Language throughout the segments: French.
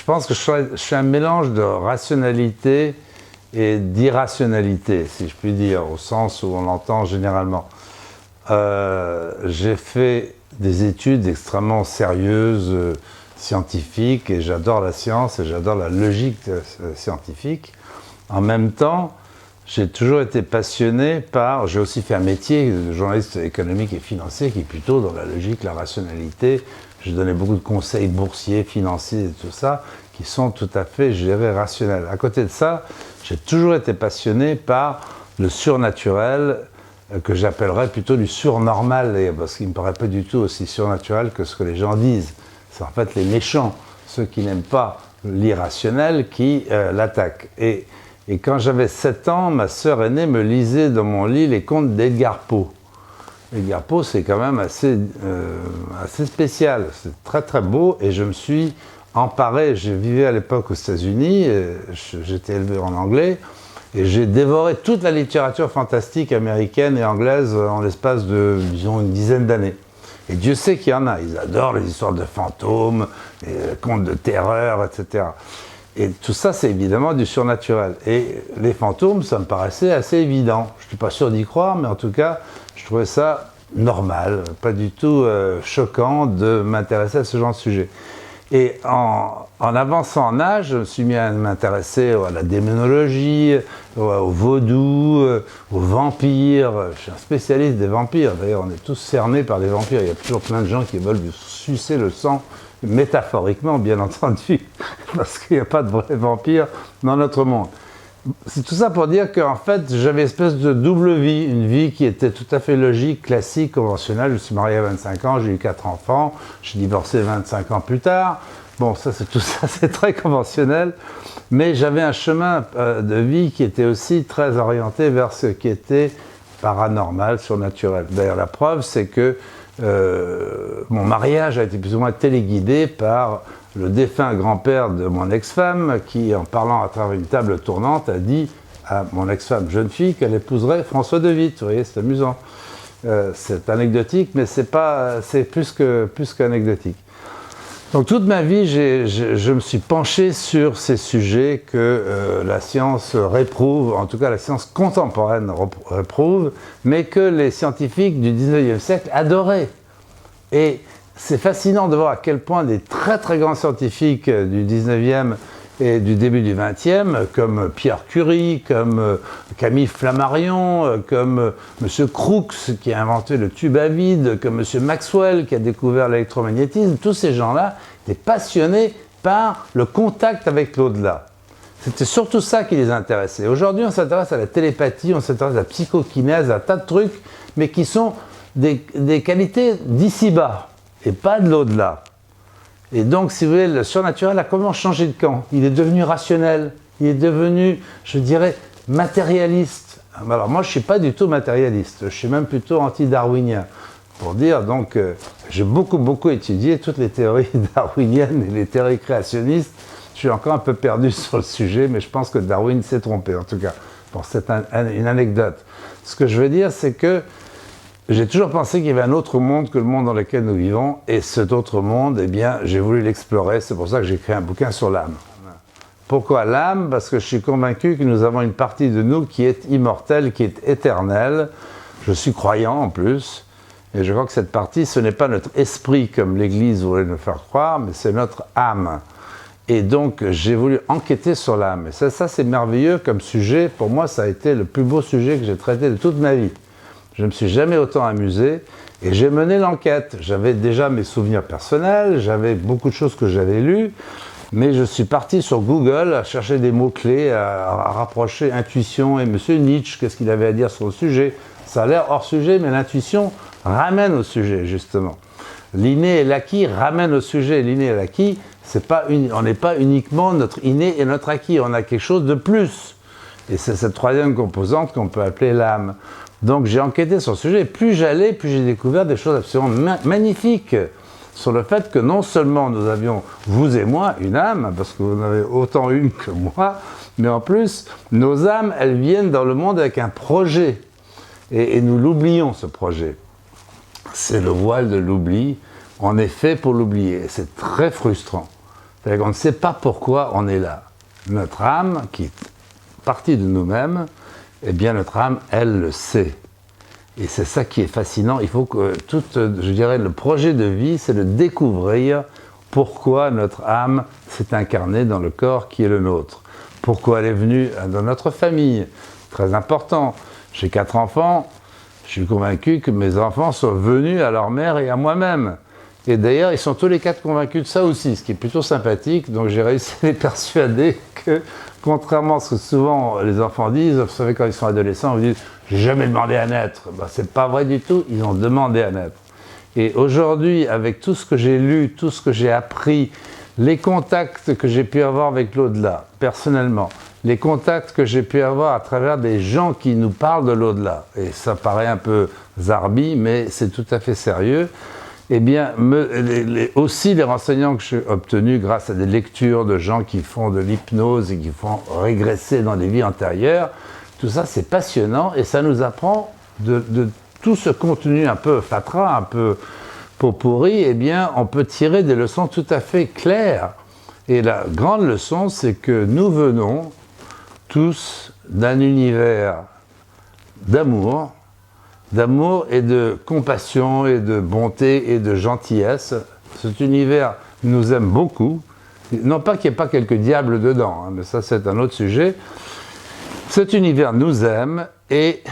Je pense que je suis un mélange de rationalité et d'irrationalité, si je puis dire, au sens où on l'entend généralement. J'ai fait des études extrêmement sérieuses, scientifiques, et j'adore la science et j'adore la logique scientifique. En même temps, j'ai toujours été passionné par... J'ai aussi fait un métier de journaliste économique et financier qui est plutôt dans la logique, la rationalité. J'ai donné beaucoup de conseils boursiers, financiers et tout ça, qui sont tout à fait, je dirais, rationnels. À côté de ça, j'ai toujours été passionné par le surnaturel, que j'appellerais plutôt du surnormal, parce qu'il ne me paraît pas du tout aussi surnaturel que ce que les gens disent. C'est en fait les méchants, ceux qui n'aiment pas l'irrationnel, qui l'attaquent. Et quand j'avais 7 ans, ma sœur aînée me lisait dans mon lit les contes d'Edgar Poe. Edgar Poe, c'est quand même assez spécial, c'est très très beau, et je me suis emparé, je vivais à l'époque aux États-Unis, j'étais élevé en anglais, et j'ai dévoré toute la littérature fantastique américaine et anglaise en l'espace de, disons, une dizaine d'années. Et Dieu sait qu'il y en a, ils adorent les histoires de fantômes, les contes de terreur, etc. Et tout ça, c'est évidemment du surnaturel. Et les fantômes, ça me paraissait assez évident. Je ne suis pas sûr d'y croire, mais en tout cas, je trouvais ça normal, pas du tout choquant de m'intéresser à ce genre de sujet. Et en avançant en âge, je me suis mis à m'intéresser à la démonologie, au vaudou, aux vampires. Je suis un spécialiste des vampires. D'ailleurs, on est tous cernés par des vampires. Il y a toujours plein de gens qui veulent lui sucer le sang, métaphoriquement, bien entendu, parce qu'il n'y a pas de vrais vampires dans notre monde. C'est tout ça pour dire qu'en fait, j'avais une espèce de double vie, une vie qui était tout à fait logique, classique, conventionnelle. Je suis marié à 25 ans, j'ai eu 4 enfants, j'ai divorcé 25 ans plus tard. Bon, tout ça, c'est très conventionnel, mais j'avais un chemin de vie qui était aussi très orienté vers ce qui était paranormal, surnaturel. D'ailleurs, la preuve, c'est que mon mariage a été plus ou moins téléguidé par le défunt grand-père de mon ex-femme qui, en parlant à travers une table tournante, a dit à mon ex-femme jeune fille qu'elle épouserait François de Witt. Vous voyez, c'est amusant. C'est anecdotique, mais c'est plus qu'anecdotique. Donc toute ma vie, je me suis penché sur ces sujets que la science réprouve, en tout cas la science contemporaine réprouve, mais que les scientifiques du 19e siècle adoraient. Et c'est fascinant de voir à quel point des très très grands scientifiques du 19e et du début du 20e, comme Pierre Curie, comme Camille Flammarion, comme M. Crookes qui a inventé le tube à vide, comme M. Maxwell qui a découvert l'électromagnétisme, tous ces gens-là étaient passionnés par le contact avec l'au-delà. C'était surtout ça qui les intéressait. Aujourd'hui, on s'intéresse à la télépathie, on s'intéresse à la psychokinèse, à un tas de trucs, mais qui sont des qualités d'ici-bas et pas de l'au-delà. Et donc, si vous voulez, le surnaturel a comment changé de camp? Il est devenu rationnel, il est devenu, je dirais, matérialiste. Alors moi, je ne suis pas du tout matérialiste, je suis même plutôt anti-darwinien. Pour dire, donc, j'ai beaucoup étudié toutes les théories darwiniennes et les théories créationnistes. Je suis encore un peu perdu sur le sujet, mais je pense que Darwin s'est trompé, en tout cas. Bon, c'est une anecdote. Ce que je veux dire, c'est que j'ai toujours pensé qu'il y avait un autre monde que le monde dans lequel nous vivons, et cet autre monde, eh bien, j'ai voulu l'explorer, c'est pour ça que j'ai écrit un bouquin sur l'âme. Pourquoi l'âme? Parce que je suis convaincu que nous avons une partie de nous qui est immortelle, qui est éternelle. Je suis croyant en plus, et je crois que cette partie, ce n'est pas notre esprit comme l'Église voulait nous faire croire, mais c'est notre âme. Et donc, j'ai voulu enquêter sur l'âme. Et ça c'est merveilleux comme sujet. Pour moi, ça a été le plus beau sujet que j'ai traité de toute ma vie. Je ne me suis jamais autant amusé et j'ai mené l'enquête. J'avais déjà mes souvenirs personnels, j'avais beaucoup de choses que j'avais lues, mais je suis parti sur Google à chercher des mots-clés, à rapprocher intuition et M. Nietzsche, qu'est-ce qu'il avait à dire sur le sujet. Ça a l'air hors sujet, mais l'intuition ramène au sujet, justement. L'inné et l'acquis ramènent au sujet. L'inné et l'acquis, on n'est pas uniquement notre inné et notre acquis, on a quelque chose de plus. Et c'est cette troisième composante qu'on peut appeler l'âme. Donc j'ai enquêté sur ce sujet, et plus j'allais, plus j'ai découvert des choses absolument magnifiques sur le fait que non seulement nous avions, vous et moi, une âme, parce que vous en avez autant une que moi, mais en plus, nos âmes, elles viennent dans le monde avec un projet, et nous l'oublions, ce projet. C'est le voile de l'oubli, on est fait pour l'oublier, c'est très frustrant. C'est-à-dire qu'on ne sait pas pourquoi on est là. Notre âme, qui est partie de nous-mêmes, eh bien notre âme, elle le sait. Et c'est ça qui est fascinant. Il faut que je dirais, le projet de vie, c'est de découvrir pourquoi notre âme s'est incarnée dans le corps qui est le nôtre. Pourquoi elle est venue dans notre famille. Très important. J'ai 4 enfants. Je suis convaincu que mes enfants sont venus à leur mère et à moi-même. Et d'ailleurs, ils sont tous les 4 convaincus de ça aussi, ce qui est plutôt sympathique. Donc j'ai réussi à les persuader que, contrairement à ce que souvent les enfants disent, vous savez, quand ils sont adolescents, ils disent « j'ai jamais demandé à naître ». Ben, c'est pas vrai du tout, ils ont demandé à naître. Et aujourd'hui, avec tout ce que j'ai lu, tout ce que j'ai appris, les contacts que j'ai pu avoir avec l'au-delà, personnellement, les contacts que j'ai pu avoir à travers des gens qui nous parlent de l'au-delà, et ça paraît un peu zarbi, mais c'est tout à fait sérieux, eh bien, aussi les renseignements que j'ai obtenus grâce à des lectures de gens qui font de l'hypnose et qui font régresser dans des vies antérieures, tout ça c'est passionnant et ça nous apprend de tout ce contenu un peu fatras, un peu pot-pourri, eh bien, on peut tirer des leçons tout à fait claires. Et la grande leçon, c'est que nous venons tous d'un univers d'amour et de compassion et de bonté et de gentillesse. Cet univers nous aime beaucoup. Non pas qu'il n'y ait pas quelques diables dedans, hein, mais ça c'est un autre sujet. Cet univers nous aime et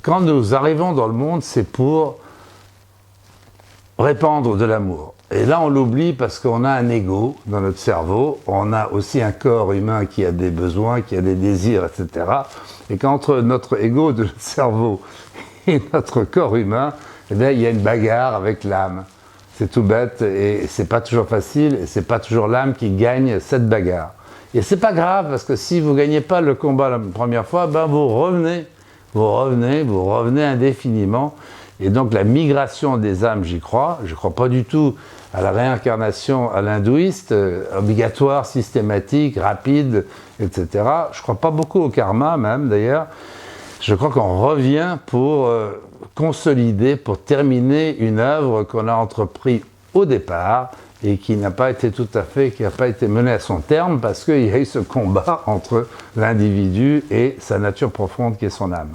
quand nous arrivons dans le monde, c'est pour répandre de l'amour. Et là, on l'oublie parce qu'on a un ego dans notre cerveau, on a aussi un corps humain qui a des besoins, qui a des désirs, etc. Et qu'entre notre ego de notre cerveau et notre corps humain, eh bien, il y a une bagarre avec l'âme. C'est tout bête et c'est pas toujours facile et c'est pas toujours l'âme qui gagne cette bagarre. Et c'est pas grave parce que si vous gagnez pas le combat la première fois, ben vous revenez indéfiniment. Et donc la migration des âmes, j'y crois. Je ne crois pas du tout à la réincarnation à l'hindouiste, obligatoire, systématique, rapide, etc. Je ne crois pas beaucoup au karma même d'ailleurs. Je crois qu'on revient pour consolider, pour terminer une œuvre qu'on a entreprise au départ et qui n'a pas été menée à son terme parce qu'il y a eu ce combat entre l'individu et sa nature profonde qui est son âme.